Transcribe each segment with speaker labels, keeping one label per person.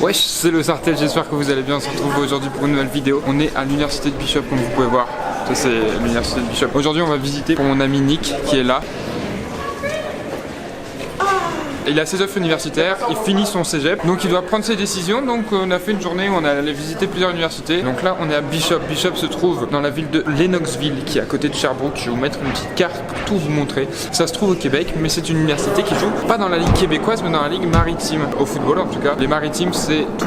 Speaker 1: Wesh, c'est le Sartel, j'espère que vous allez bien. On se retrouve aujourd'hui pour une nouvelle vidéo. On est à l'université de Bishop, comme vous pouvez voir. Ça, c'est l'université de Bishop. Aujourd'hui, on va visiter pour mon ami Nick qui est là. Il a ses offres universitaires, il finit son cégep, donc il doit prendre ses décisions. Donc on a fait une journée où on est allé visiter plusieurs universités. Donc là on est à Bishop. Bishop se trouve dans la ville de Lennoxville, qui est à côté de Sherbrooke. Je vais vous mettre une petite carte pour tout vous montrer. Ça se trouve au Québec, mais c'est une université qui joue pas dans la ligue québécoise, mais dans la ligue maritime. Au football en tout cas. Les maritimes, c'est tout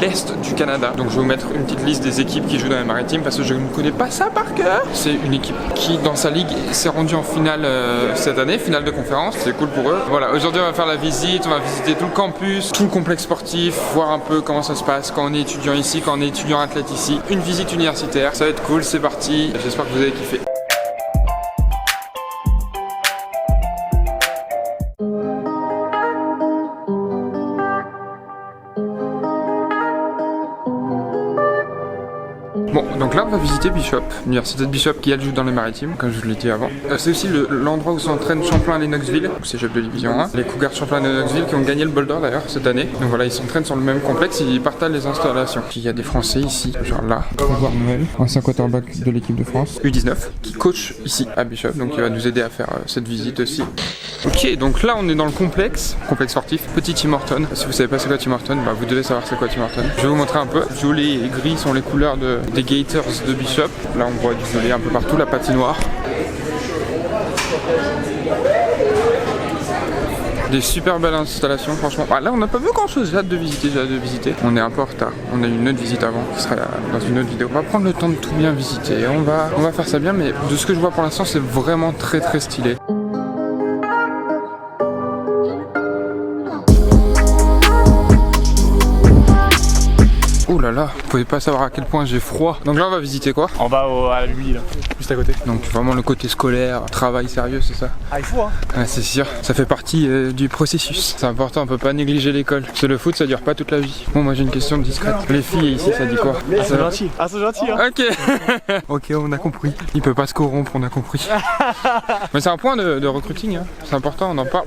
Speaker 1: l'est du Canada. Donc je vais vous mettre une petite liste des équipes qui jouent dans les maritimes parce que je ne connais pas ça par cœur. C'est une équipe qui dans sa ligue s'est rendue en finale cette année, finale de conférence. C'est cool pour eux. Voilà, aujourd'hui on va faire la visite, on va visiter tout le campus, tout le complexe sportif, voir un peu comment ça se passe quand on est étudiant ici, quand on est étudiant athlète ici. Une visite universitaire, ça va être cool, c'est parti. J'espère que vous avez kiffé. Bon, donc là on va visiter Bishop, l'université de Bishop qui elle joue dans les maritimes, comme je vous l'ai dit avant. C'est aussi l'endroit où s'entraîne Champlain Lennoxville, cégep de division 1. Les Cougars de Champlain Lennoxville qui ont gagné le Bol d'Or d'ailleurs cette année. Donc voilà, ils s'entraînent sur le même complexe, ils partagent les installations. Il y a des Français ici, genre là. On va voir Noël, ancien quarterback de l'équipe de France, U19, qui coach ici à Bishop, donc il va nous aider à faire cette visite aussi. Ok, donc là on est dans le complexe sportif, petit Tim Hortons. Si vous savez pas c'est quoi Tim Hortons, bah vous devez savoir c'est quoi Tim Hortons. Je vais vous montrer un peu. Violet et gris sont les couleurs des Gators de Bishop. Là on voit du violet un peu partout, la patinoire. Des super belles installations franchement. Ah, là on n'a pas vu grand chose, j'ai hâte de visiter, On est un peu en retard, on a eu une autre visite avant qui sera dans une autre vidéo. On va prendre le temps de tout bien visiter, on va faire ça bien, mais de ce que je vois pour l'instant c'est vraiment très stylé. Oh là là, vous pouvez pas savoir à quel point j'ai froid. Donc là on va visiter quoi?
Speaker 2: On va à lui là, juste à côté.
Speaker 1: Donc vraiment le côté scolaire, travail sérieux, c'est ça?
Speaker 2: Ah il faut hein.
Speaker 1: Ouais, c'est sûr, ça fait partie du processus. C'est important, on peut pas négliger l'école. Parce que le foot ça dure pas toute la vie. Bon moi j'ai une question discrète. Les filles ici ça dit quoi?
Speaker 2: Ah c'est gentil. Ah c'est gentil hein.
Speaker 1: Ok. Ok, on a compris. Il peut pas se corrompre, on a compris. Mais c'est un point de recruiting hein. C'est important, on en parle.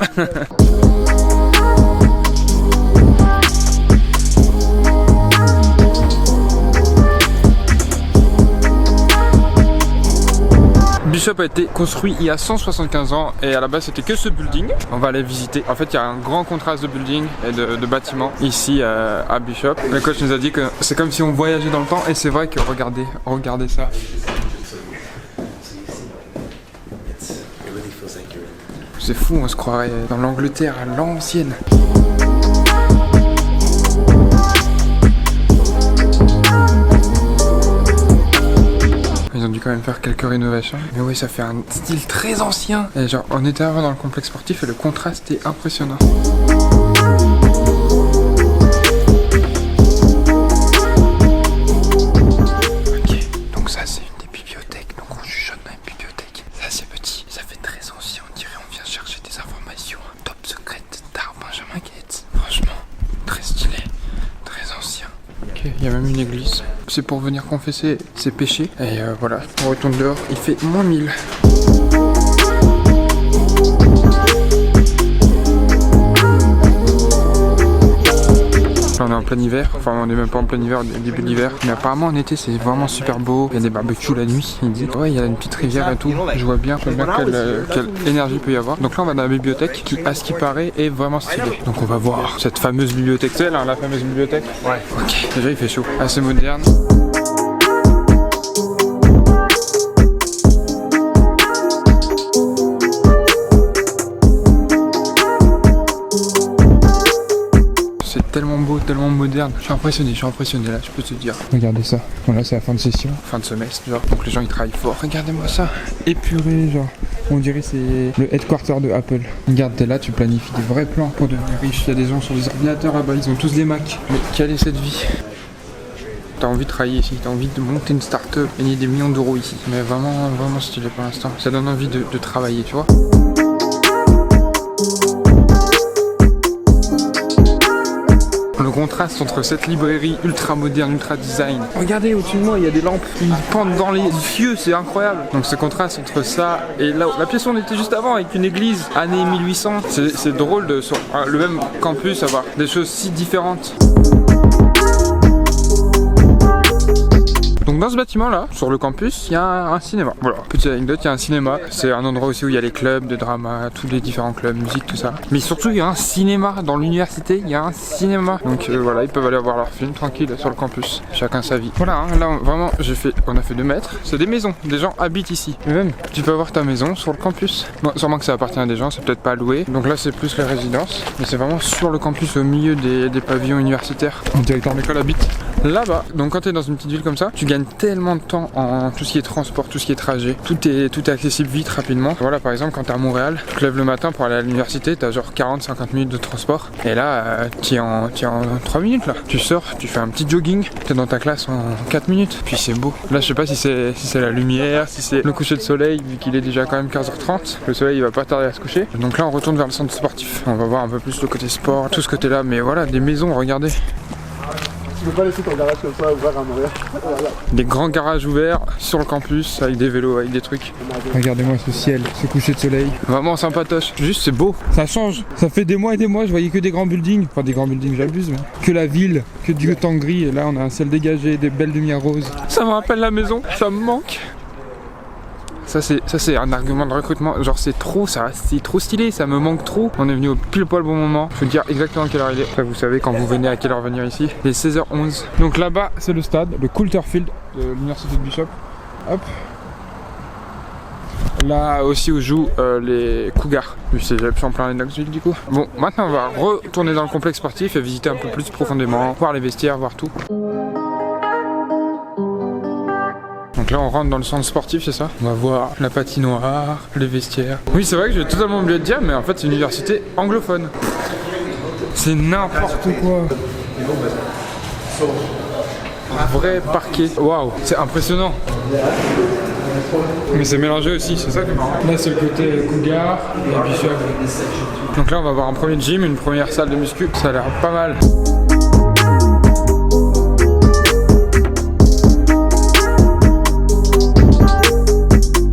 Speaker 1: Bishop a été construit il y a 175 ans et à la base c'était que ce building. On va aller visiter. En fait il y a un grand contraste de building et de bâtiments ici à Bishop. Le coach nous a dit que c'est comme si on voyageait dans le temps et c'est vrai que regardez ça. C'est fou, on se croirait dans l'Angleterre à l'ancienne. Ils ont dû quand même faire quelques rénovations. Mais oui, ça fait un style très ancien. Et genre, on était avant dans le complexe sportif et le contraste est impressionnant. Ok, donc ça c'est une des bibliothèques. Donc on chuchote dans une bibliothèque. Ça c'est petit, ça fait très ancien. On dirait on vient chercher des informations top secrètes d'art Benjamin Gates. Franchement, très stylé, très ancien. Ok, il y a même une église. C'est pour venir confesser ses péchés. Et voilà, on retourne dehors, il fait moins 1000. Là on est en plein hiver, enfin on est même pas en plein hiver, au début de l'hiver. Mais apparemment en été c'est vraiment super beau. Il y a des barbecues la nuit, il dit. Ouais, il y a une petite rivière et tout. Je vois bien quelle énergie peut y avoir. Donc là on va dans la bibliothèque qui, à ce qui paraît, est vraiment stylée. Donc on va voir cette fameuse bibliothèque. C'est là, la fameuse bibliothèque? Ouais. Ok, déjà il fait chaud. Assez moderne. Tellement beau, tellement moderne. Je suis impressionné là, je peux te dire. Regardez ça. Voilà, c'est la fin de session, fin de semestre, genre. Donc les gens ils travaillent fort. Regardez-moi ça. Épuré, genre. On dirait c'est le headquarter de Apple. Regarde, t'es là, tu planifies des vrais plans pour devenir riche. Il y a des gens sur les ordinateurs là-bas, ils ont tous des Macs. Mais quelle est cette vie? T'as envie de travailler ici, t'as envie de monter une start-up, gagner des millions d'euros ici. Mais vraiment stylé pour l'instant. Ça donne envie de travailler, tu vois. Le contraste entre cette librairie ultra moderne, ultra design. Regardez au-dessus de moi, il y a des lampes qui pendent dans les yeux, c'est incroyable. Donc ce contraste entre ça et là, la pièce où on était juste avant avec une église, année 1800. C'est drôle de sur le même campus avoir des choses si différentes. Donc dans ce bâtiment là, sur le campus, il y a un cinéma. Voilà, petite anecdote, il y a un cinéma. C'est un endroit aussi où il y a les clubs de drama, tous les différents clubs, musique, tout ça. Mais surtout il y a un cinéma dans l'université, il y a un cinéma. Donc voilà, ils peuvent aller voir leur film tranquille sur le campus. Chacun sa vie. Voilà, hein, là vraiment, on a fait 2 mètres. C'est des maisons, des gens habitent ici. Et même, tu peux avoir ta maison sur le campus. Bon, sûrement que ça appartient à des gens, c'est peut-être pas loué. Donc là c'est plus les résidences. Mais c'est vraiment sur le campus, au milieu des pavillons universitaires. Le directeur d'école habite là-bas. Donc quand tu es dans une petite ville comme ça, tu gagnes tellement de temps en tout ce qui est transport, tout ce qui est trajet. Tout est accessible vite, rapidement. Voilà, par exemple, quand tu es à Montréal, tu te lèves le matin pour aller à l'université, tu as genre 40-50 minutes de transport. Et là, tu es en 3 minutes là. Tu sors, tu fais un petit jogging, tu es dans ta classe en 4 minutes. Puis c'est beau. Là, je sais pas si c'est la lumière, si c'est le coucher de soleil, vu qu'il est déjà quand même 15h30. Le soleil, il va pas tarder à se coucher. Donc là, on retourne vers le centre sportif. On va voir un peu plus le côté sport, tout ce côté-là. Mais voilà, des maisons, regardez.
Speaker 2: Tu peux pas laisser ton garage comme ça ouvert en arrière. Voilà.
Speaker 1: Des grands garages ouverts sur le campus avec des vélos, avec des trucs. Regardez-moi ce ciel, ce coucher de soleil. Vraiment sympatoche. Juste c'est beau. Ça change. Ça fait des mois et des mois, je voyais que des grands buildings. Enfin des grands buildings, j'abuse, mais que la ville, que du temps gris. Et là on a un ciel dégagé, des belles lumières roses. Ça me rappelle la maison, ça me manque. Ça c'est un argument de recrutement, genre c'est trop stylé, ça me manque trop. On est venu au pile poil bon moment, je peux dire exactement à quelle heure il est. Après vous savez quand vous venez à quelle heure venir ici. Il est 16h11. Donc là-bas c'est le stade, le Coulter Field de l'université de Bishop. Hop. Là aussi où jouent les Cougars du cégep Champlain Lennoxville du coup. Bon maintenant on va retourner dans le complexe sportif et visiter un peu plus profondément, voir les vestiaires, voir tout. Donc là on rentre dans le centre sportif, c'est ça? On va voir la patinoire, les vestiaires. Oui c'est vrai que j'ai totalement oublié de dire, mais en fait c'est une université anglophone. C'est n'importe quoi. Un vrai parquet. Waouh, c'est impressionnant. Mais c'est mélangé aussi, c'est ça que marrant. Là c'est le côté Cougar et Bishop. Donc là on va voir un premier gym, une première salle de muscu. Ça a l'air pas mal.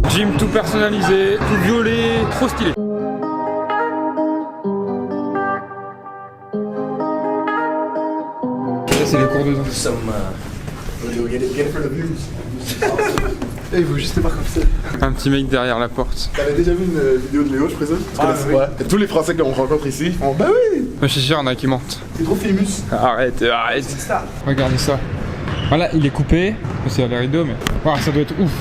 Speaker 1: Gym tout personnalisé, tout violet, trop stylé. Là c'est les cours de danse.
Speaker 2: Il faut juste pas comme ça.
Speaker 1: Un petit mec derrière la porte.
Speaker 2: T'avais déjà vu une vidéo de Léo, je présume? Oui. Et tous les Français qu'on rencontre ici font bah oui!
Speaker 1: Je suis sûr, il y en a qui mentent.
Speaker 2: C'est trop famous.
Speaker 1: Arrête. Regardez ça. Voilà, il est coupé. C'est à les rideaux, mais. Wow, ça doit être ouf.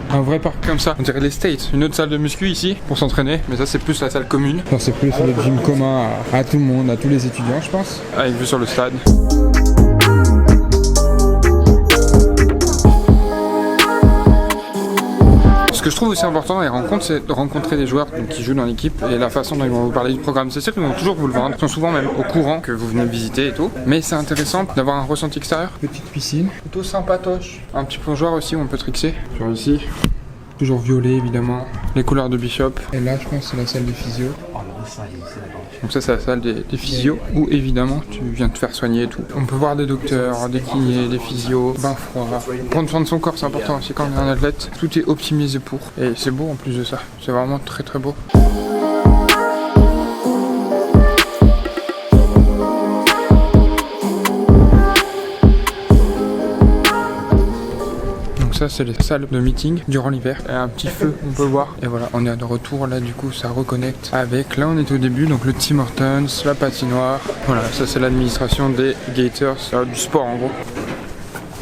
Speaker 1: Un vrai parc comme ça. On dirait les States. Une autre salle de muscu ici pour s'entraîner. Mais ça, c'est plus la salle commune. Alors, c'est plus le gym commun à tout le monde, à tous les étudiants, je pense. Avec vue sur le stade. Ce que je trouve aussi important dans les rencontres, c'est de rencontrer des joueurs qui jouent dans l'équipe et la façon dont ils vont vous parler du programme. C'est sûr qu'ils vont toujours vous le vendre, ils sont souvent même au courant que vous venez visiter et tout. Mais c'est intéressant d'avoir un ressenti extérieur. Petite piscine, plutôt sympatoche. Un petit plongeoir aussi où on peut trickser. Genre ici, toujours violet évidemment. Les couleurs de Bishop. Et là, je pense que c'est la salle des physios. Donc ça c'est la salle des physios où évidemment tu viens te faire soigner et tout. On peut voir des docteurs, des kinés, des physios, bain froid. Prendre soin de son corps c'est important aussi quand on est un athlète. Tout est optimisé pour. Et c'est beau en plus de ça. C'est vraiment très très beau. Ça c'est les salles de meeting durant l'hiver. Il y a un petit feu on peut voir. Et voilà on est de retour là du coup ça reconnecte avec. Là on est au début donc le Tim Hortons, la patinoire. Voilà ça c'est l'administration des Gators, du sport en gros.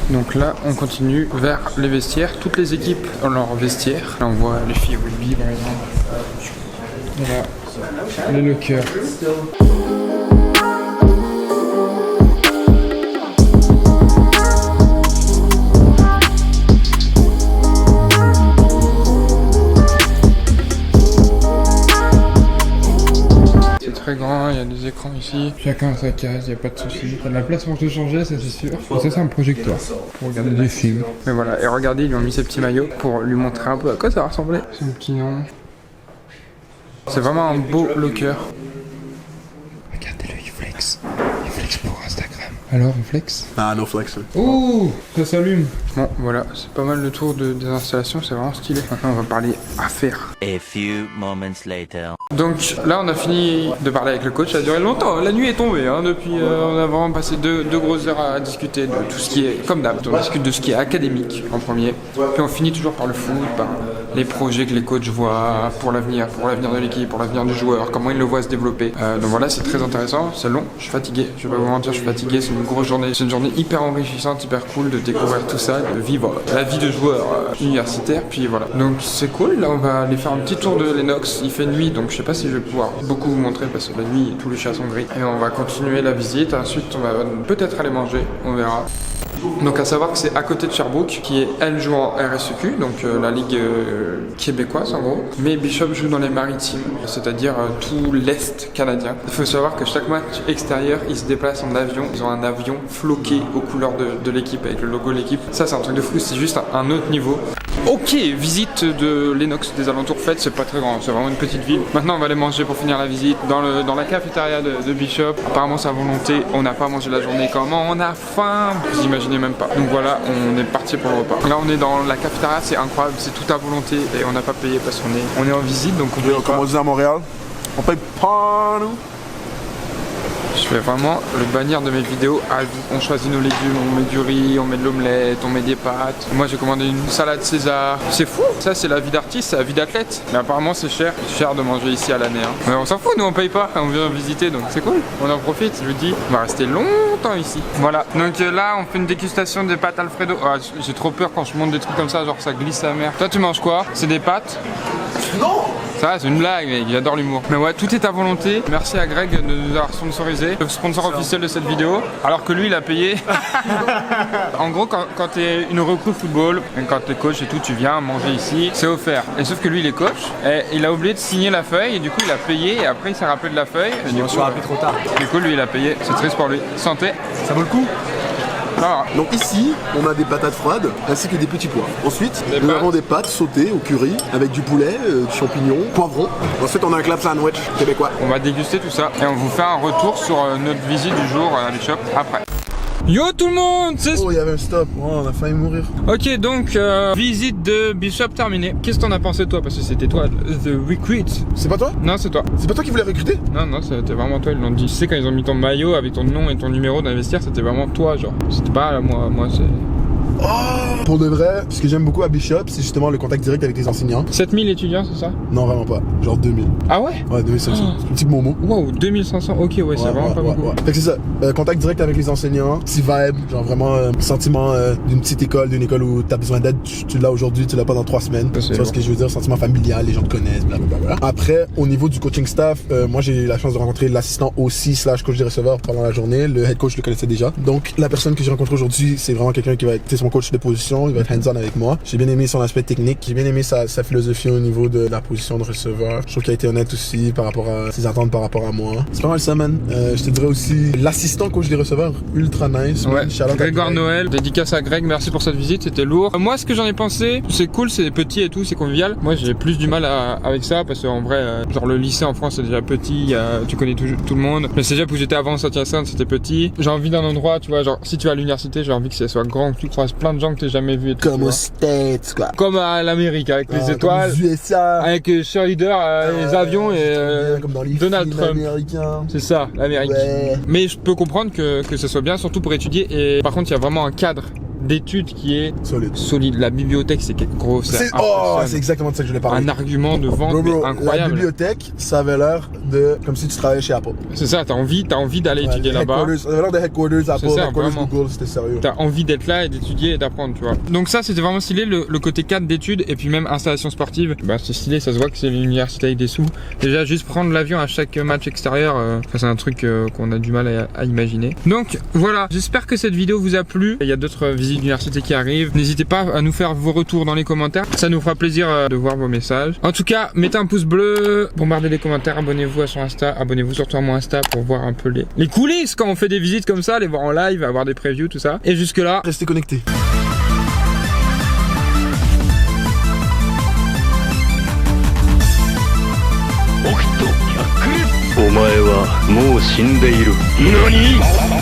Speaker 1: Donc là on continue vers les vestiaires. Toutes les équipes ont leur vestiaire. Là on voit les filles rugby par exemple. Voilà les lockers. Très grand, il y a des écrans ici, chacun a sa case, il n'y a pas de souci. Il y a de la place pour te changer, ça c'est sûr. Et ça c'est un projecteur pour regarder des films. Mais voilà, et regardez, ils lui ont mis ses petits maillots pour lui montrer un peu à quoi ça ressemblait. C'est un petit nom. C'est vraiment un beau locker. Regardez-le, il flex. Il flex pour Instagram. Alors, on flex?
Speaker 2: Ah, no flex.
Speaker 1: Ouh, ça s'allume. Bon, voilà, c'est pas mal le tour des installations, c'est vraiment stylé. Maintenant, on va parler affaires.
Speaker 3: A few moments later.
Speaker 1: Donc là on a fini de parler avec le coach, ça a duré longtemps, la nuit est tombée hein, depuis on a vraiment passé deux grosses heures à discuter de tout ce qui est, comme d'hab, on discute de ce qui est académique en premier, puis on finit toujours par le foot, par les projets que les coachs voient pour l'avenir de l'équipe, pour l'avenir du joueur, comment ils le voient se développer. Donc voilà, c'est très intéressant, c'est long, je suis fatigué, je vais pas vous mentir, je suis fatigué, c'est une grosse journée, c'est une journée hyper enrichissante, hyper cool de découvrir tout ça, de vivre la vie de joueur universitaire, puis voilà. Donc c'est cool, là on va aller faire un petit tour de Lenox, il fait nuit donc je sais pas si je vais pouvoir beaucoup vous montrer parce que la nuit tous les chats sont gris. Et on va continuer la visite, ensuite on va peut-être aller manger, on verra. Donc à savoir que c'est à côté de Sherbrooke, qui est elle joue en RSEQ, donc la ligue québécoise en gros. Mais Bishop joue dans les maritimes, c'est-à-dire tout l'Est canadien. Il faut savoir que chaque match extérieur, ils se déplacent en avion. Ils ont un avion floqué aux couleurs de l'équipe, avec le logo de l'équipe. Ça c'est un truc de fou, c'est juste un autre niveau. Ok, visite de Lenox, des alentours faites, c'est pas très grand, c'est vraiment une petite ville. Maintenant on va aller manger pour finir la visite dans la cafétéria de Bishop. Apparemment c'est à volonté, on n'a pas mangé la journée, comment on a faim, vous imaginez même pas. Donc voilà, on est parti pour le repas. Là on est dans la cafétéria, c'est incroyable, c'est tout à volonté et on n'a pas payé parce qu'on est en visite donc on paye pas.
Speaker 2: Comme on dit à Montréal, on paye pas nous.
Speaker 1: Je fais vraiment le bannir de mes vidéos à vie. On choisit nos légumes, on met du riz, on met de l'omelette, on met des pâtes. Moi j'ai commandé une salade César. C'est fou, ça c'est la vie d'artiste, c'est la vie d'athlète. Mais apparemment c'est cher de manger ici à l'année. Hein. Mais on s'en fout, nous on paye pas, on vient visiter donc c'est cool. On en profite, je vous dis, on va rester longtemps ici. Voilà, donc là on fait une dégustation des pâtes Alfredo. Ah, j'ai trop peur quand je monte des trucs comme ça, genre ça glisse sa mère. Toi tu manges quoi? C'est des pâtes?
Speaker 2: Non.
Speaker 1: Ça c'est une blague mec, j'adore l'humour. Mais ouais, tout est à volonté. Merci à Greg de nous avoir sponsorisé, le sponsor officiel de cette vidéo, alors que lui il a payé. En gros quand t'es une recrue football, quand t'es coach et tout, tu viens manger ici, c'est offert. Et sauf que lui il est coach, et il a oublié de signer la feuille et du coup il a payé et après il s'est rappelé de la feuille.
Speaker 4: Je me suis rappelé trop tard.
Speaker 1: Du coup lui il a payé, c'est triste pour lui. Santé.
Speaker 4: Ça vaut le coup.
Speaker 1: Ah.
Speaker 2: Donc ici, on a des patates froides ainsi que des petits pois. Ensuite, nous avons des pâtes sautées au curry avec du poulet, du champignon, poivron. Ensuite, on a un club sandwich québécois.
Speaker 1: On va déguster tout ça et on vous fait un retour sur notre visite du jour à Bishop après. Yo tout le monde, c'est...
Speaker 2: Oh, il y avait un stop, oh, on a failli mourir.
Speaker 1: Ok, donc visite de Bishop terminée. Qu'est-ce que t'en as pensé toi? Parce que c'était toi, The Recruit.
Speaker 2: C'est pas toi?
Speaker 1: Non, c'est toi.
Speaker 2: C'est pas toi qui voulais recruter?
Speaker 1: Non, c'était vraiment toi, ils l'ont dit. Tu sais, quand ils ont mis ton maillot avec ton nom et ton numéro d'investir, c'était vraiment toi, genre. C'était pas moi c'est...
Speaker 2: Oh! Pour de vrai, ce que j'aime beaucoup à Bishop, c'est justement le contact direct avec les enseignants.
Speaker 1: 7000 étudiants, c'est ça?
Speaker 2: Non, vraiment pas. Genre 2000.
Speaker 1: Ah ouais?
Speaker 2: Ouais, 2500. C'est un petit momo.
Speaker 1: Wow, 2500, ok, ouais, c'est vraiment pas beaucoup.
Speaker 2: Fait que c'est ça, contact direct avec les enseignants, petit vibe, genre vraiment sentiment d'une petite école, d'une école où t'as besoin d'aide, tu l'as aujourd'hui, tu l'as pas dans 3 semaines. Tu vois ce que je veux dire, sentiment familial, les gens te connaissent, blablabla. Après, au niveau du coaching staff, moi j'ai eu la chance de rencontrer l'assistant aussi / coach des receveurs pendant la journée, le head coach je le connaissais déjà. Donc la personne que j'ai rencontrée aujourd'hui, c'est vraiment quelqu'un qui va être, c'est mon coach de position, il va être hands-on avec moi. J'ai bien aimé son aspect technique, j'ai bien aimé sa philosophie au niveau de la position de receveur. Je trouve qu'il a été honnête aussi par rapport à ses attentes par rapport à moi. C'est pas mal ça, man. Je te dirais aussi l'assistant coach des receveurs, ultra nice.
Speaker 1: Ouais, Grégoire
Speaker 2: Greg.
Speaker 1: Noël, dédicace à Greg, merci pour cette visite, c'était lourd. Moi, ce que j'en ai pensé, c'est cool, c'est petit et tout, c'est convivial. Moi, j'ai plus du mal avec ça parce qu'en vrai, genre le lycée en France, c'est déjà petit, tu connais tout le monde. Le cégep où j'étais avant, Saint-Hyacinthe, c'était petit. J'ai envie d'un endroit, tu vois, genre si tu vas à l'université, j'ai envie que ça soit grand, que tu croises plein de gens que t'as jamais vu et tout.
Speaker 2: Comme aux States, quoi.
Speaker 1: Comme à l'Amérique, avec les étoiles,
Speaker 2: comme aux USA.
Speaker 1: avec cheerleader, les avions et
Speaker 2: comme dans les
Speaker 1: Donald
Speaker 2: films
Speaker 1: Trump.
Speaker 2: américains.
Speaker 1: C'est ça, l'Amérique. Ouais. Mais je peux comprendre que ce soit bien, surtout pour étudier. Et par contre, il y a vraiment un cadre d'études qui est solide. La bibliothèque, c'est gros, c'est
Speaker 2: exactement de ça que je voulais parler.
Speaker 1: Un argument de vente incroyable.
Speaker 2: La bibliothèque, ça avait l'air de comme si tu travaillais chez Apple.
Speaker 1: C'est ça, t'as envie d'aller étudier là-bas.
Speaker 2: Ça avait l'air de headquarters Apple,
Speaker 1: ça,
Speaker 2: headquarters
Speaker 1: vraiment.
Speaker 2: Google, c'était sérieux.
Speaker 1: T'as envie d'être là et d'étudier et d'apprendre, tu vois. Donc ça, c'était vraiment stylé, le côté cadre d'études et puis même installation sportive. Bah c'est stylé, ça se voit que c'est l'université avec des sous. Déjà, juste prendre l'avion à chaque match extérieur, c'est un truc qu'on a du mal à imaginer. Donc voilà, j'espère que cette vidéo vous a plu. Il y a d'autres visites d'université qui arrivent. N'hésitez pas à nous faire vos retours dans les commentaires, ça nous fera plaisir de voir vos messages. En tout cas, mettez un pouce bleu, bombardez les commentaires, abonnez-vous à son Insta, abonnez-vous surtout à mon Insta pour voir un peu les coulisses quand on fait des visites comme ça, les voir en live, avoir des previews, tout ça. Et jusque là,
Speaker 2: restez connectés.
Speaker 5: お前はもう死んでいる。何！